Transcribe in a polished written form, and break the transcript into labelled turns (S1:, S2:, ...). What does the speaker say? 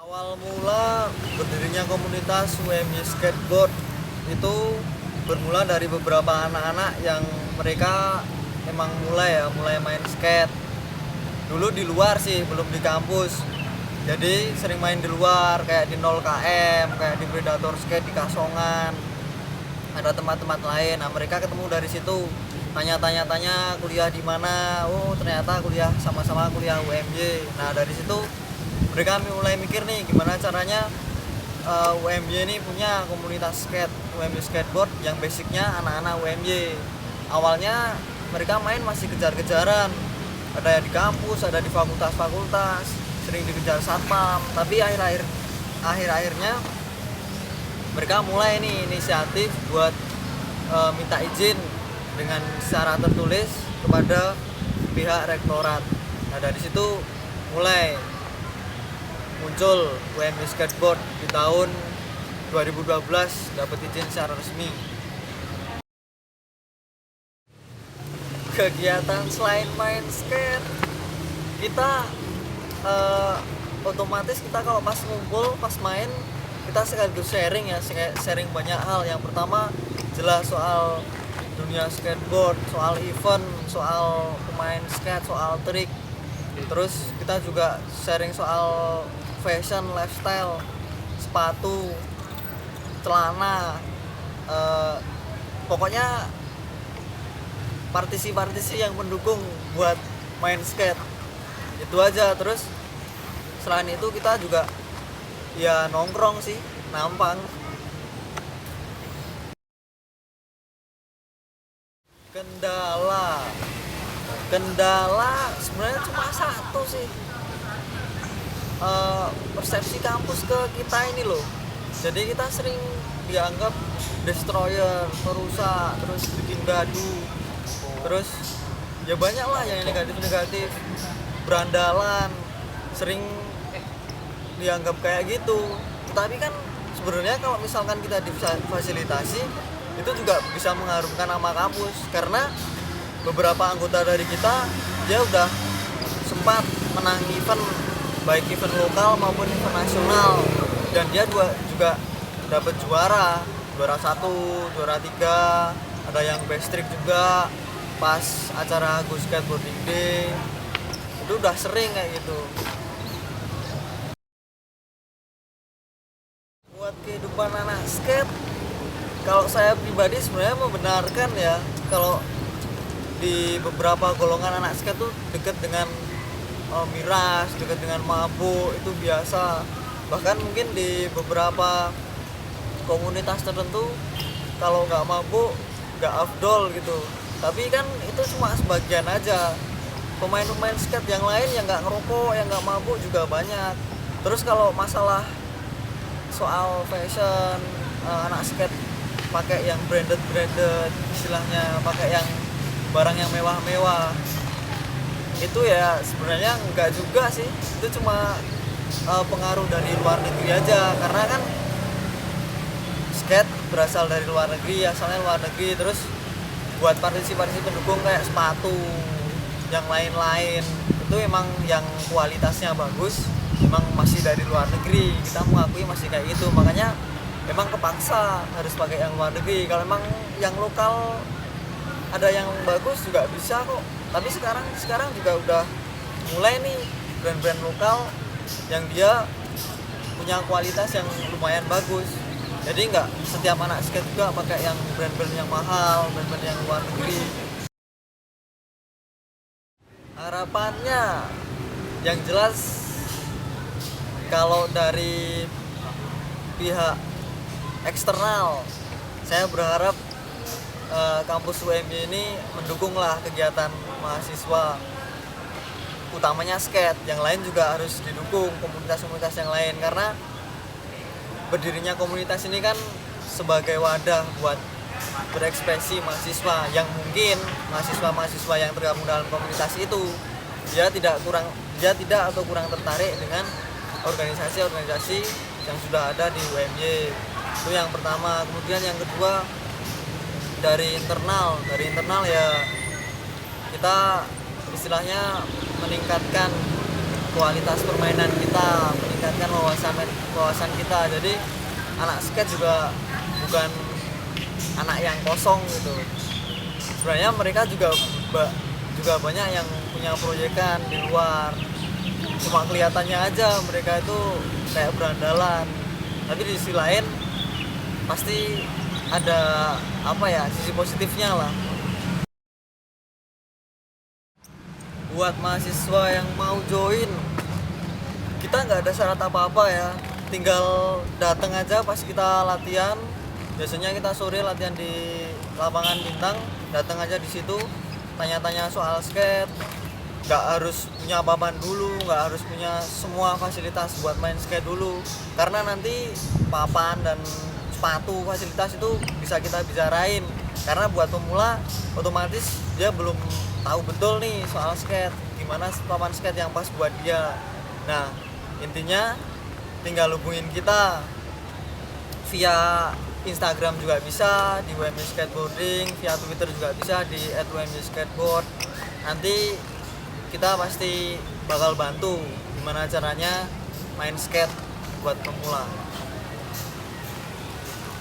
S1: Awal mula berdirinya komunitas UMY Skateboard itu bermula dari beberapa anak-anak yang mereka emang mulai main skate. Dulu di luar sih, belum di kampus. Jadi sering main di luar kayak di 0KM, kayak di Predator Skate di Kasongan. Ada tempat-tempat lain. Nah, mereka ketemu dari situ. Tanya-tanya kuliah di mana. Oh, ternyata kuliah sama-sama kuliah UMY. Nah, dari situ mereka mulai mikir nih gimana caranya UMY ini punya komunitas skate, UMY Skateboard yang basicnya anak-anak UMY. Awalnya mereka main masih kejar-kejaran, ada yang di kampus, ada di fakultas-fakultas, sering dikejar satpam. Tapi akhir-akhirnya mereka mulai nih inisiatif buat minta izin dengan secara tertulis kepada pihak rektorat. Nah, dari situ mulai muncul UMY Skateboard di tahun 2012, dapat izin secara resmi. Kegiatan selain main skate, kita otomatis kita kalau pas ngumpul, pas main, kita sekaligus sharing ya, sharing banyak hal. Yang pertama jelas soal dunia skateboard, soal event, soal pemain skate, soal trik. Terus kita juga sharing soal fashion, lifestyle, sepatu, celana, pokoknya partisi-partisi yang mendukung buat main skate. Itu aja. Terus selain itu kita juga ya nongkrong sih, nampang. Kendala sebenarnya cuma satu sih, persepsi kampus ke kita ini loh. Jadi kita sering dianggap destroyer, perusak, terus bikin gaduh, terus ya banyak lah yang negatif-negatif, berandalan, sering dianggap kayak gitu. Tapi kan sebenarnya kalau misalkan kita difasilitasi, itu juga bisa mengharumkan nama kampus, karena beberapa anggota dari kita dia udah sempat menang event, baik event lokal maupun event nasional, dan dia juga dapat juara 1, juara 3, ada yang best trick juga pas acara Go Skateboarding Day. Itu udah sering kayak gitu. Buat kehidupan anak skate, kalau saya pribadi sebenarnya membenarkan ya, kalau di beberapa golongan anak skate tuh dekat dengan miras, dekat dengan mabuk, itu biasa. Bahkan mungkin di beberapa komunitas tertentu kalau nggak mabuk nggak afdol gitu. Tapi kan itu cuma sebagian aja. Pemain-pemain skate yang lain yang nggak ngerokok, yang nggak mabuk juga banyak. Terus kalau masalah soal fashion, anak skate pakai yang branded istilahnya, pakai yang barang yang mewah-mewah, itu ya sebenarnya enggak juga sih. Itu cuma pengaruh dari luar negeri aja, karena kan skate berasal dari luar negeri, asalnya luar negeri. Terus buat partisi-partisi pendukung kayak sepatu yang lain-lain, itu emang yang kualitasnya bagus, emang masih dari luar negeri. Kita mengakui masih kayak gitu, makanya emang kepaksa harus pakai yang luar negeri. Kalau emang yang lokal ada yang bagus juga bisa kok. Tapi sekarang juga udah mulai nih brand-brand lokal yang dia punya kualitas yang lumayan bagus. Jadi nggak setiap anak skate juga pakai yang brand-brand yang mahal, brand-brand yang luar negeri. Harapannya yang jelas, kalau dari pihak eksternal, saya berharap kampus UMY ini mendukunglah kegiatan mahasiswa, utamanya skate. Yang lain juga harus didukung, komunitas-komunitas yang lain, karena berdirinya komunitas ini kan sebagai wadah buat berekspresi mahasiswa, yang mungkin mahasiswa-mahasiswa yang tergabung dalam komunitas itu dia tidak atau kurang tertarik dengan organisasi-organisasi yang sudah ada di UMY. Itu yang pertama. Kemudian yang kedua, dari internal ya kita istilahnya meningkatkan kualitas permainan kita, meningkatkan wawasan wawasan kita. Jadi anak skate juga bukan anak yang kosong gitu. Sebenarnya mereka juga banyak yang punya proyekan di luar, cuma kelihatannya aja mereka itu kayak berandalan, tapi di sisi lain pasti ada sisi positifnya lah. Buat mahasiswa yang mau join, kita nggak ada syarat apa-apa ya, tinggal datang aja pas kita latihan. Biasanya kita sore latihan di lapangan Bintang, datang aja di situ, tanya-tanya soal skate. Nggak harus punya papan dulu, nggak harus punya semua fasilitas buat main skate dulu, karena nanti papan dan sepatu fasilitas itu bisa kita bicarain. Karena buat pemula otomatis dia belum tahu betul nih soal skate, gimana papan skate yang pas buat dia. Nah, intinya tinggal hubungin kita via Instagram juga bisa, di WMY Skateboarding, via Twitter juga bisa di @WMY-skateboard. Nanti kita pasti bakal bantu gimana caranya main skate buat pemula.